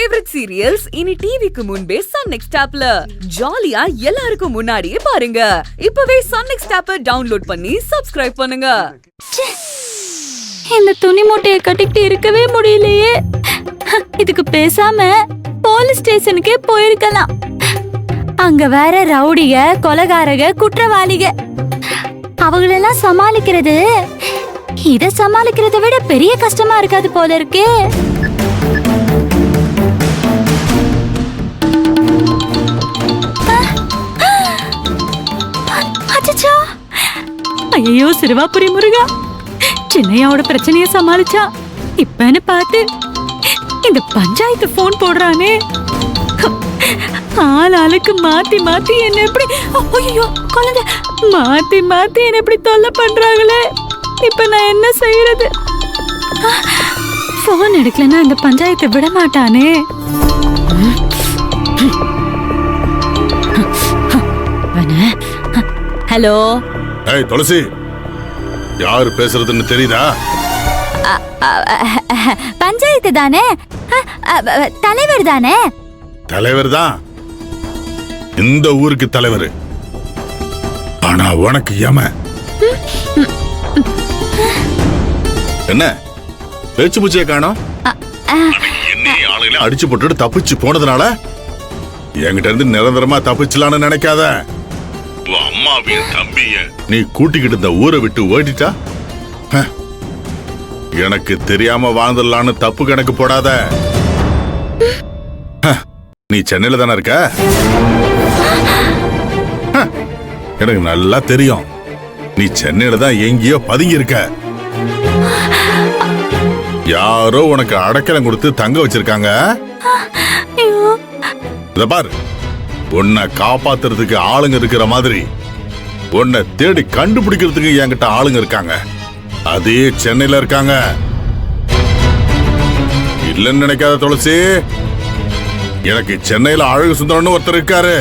Favourite serials இனி டிவிக்கு முன்பே சன் நெக்ஸ்ட் ஆப்ல ஜாலியா எல்லாருக்கும் முன்னாடியே பாருங்க. இப்பவே சன் நெக்ஸ்ட் ஆப்பை டவுன்லோட் பண்ணி சப்ஸ்கிரைப் பண்ணுங்க. இந்த துணி மூட்டையை கட்டிக்கிட்டு இருக்கவே முடியலையே. இதுக்கு பேசாம போலீஸ் ஸ்டேஷனுக்கே போயிருக்கலாம். அங்க வேற ரவுடிக, கொலைகாரக, குற்றவாளிக, அவங்களெல்லாம் சமாளிக்கிறது இத சமாளிக்கிறத விட பெரிய கஷ்டமா இருக்காது போல இருக்கே. ஐயோ சிறுவாபுரி முருகா, சின்னையாவோட பிரச்சனைய சமாளிச்சா இப்பன்னு பார்த்து இந்த பஞ்சாயத்து போன் போடுறானே. ஆளுக்கு மாத்தி மாத்தி என்ன எப்படி ஐயோ குழந்தை மாத்தி மாத்தி என்ன எப்படி தொல்லை பண்றாங்களே. இப்ப நான் என்ன செய்யறது? போன் எடுக்கலன்னா இந்த பஞ்சாயத்தை விட மாட்டானே. ஹலோ. ஏய் துளசி, யாரு பேசுறதுன்னு தெரியுதா? பஞ்சாயத்து தானே, தலைவர் தானே. தலைவர் தான், இந்த ஊருக்கு தலைவர். ஆனா உனக்கு யம. என்ன பேச்சு பூச்சியை காணோம்? என்னைய ஆளுகளை அடிச்சு போட்டுட்டு தப்பிச்சு போனதுனால என்கிட்ட இருந்து நிரந்தரமா தப்பிச்சலான்னு நினைக்காத. அம்மாவையும் தம்பிய நீ கூட்டிக்கிட்டு இந்த ஊரை விட்டு ஓடிட்டா எனக்கு தெரியாம வாழ்ந்துடலான்னு தப்பு கணக்கு போடாத. நீ சென்னையில தானே இருக்க? எனக்கு நல்லா தெரியும், நீ சென்னையில தான் எங்கேயோ பதுங்கி இருக்க. யாரோ உனக்கு அடைக்கலம் கொடுத்து தங்க வச்சிருக்காங்க. இத பாரு, உன்னை காப்பாத்துறதுக்கு ஆளுங்க இருக்கிற மாதிரி உன்னை தேடி கண்டுபிடிக்கிறதுக்கு என்கிட்ட ஆளுங்க இருக்காங்க. அதே சென்னையில இருக்காங்க. இல்லன்னு நினைக்காத துளசி, எனக்கு சென்னையில அழகு சுந்தரம்னு ஒருத்தர் இருக்காரு.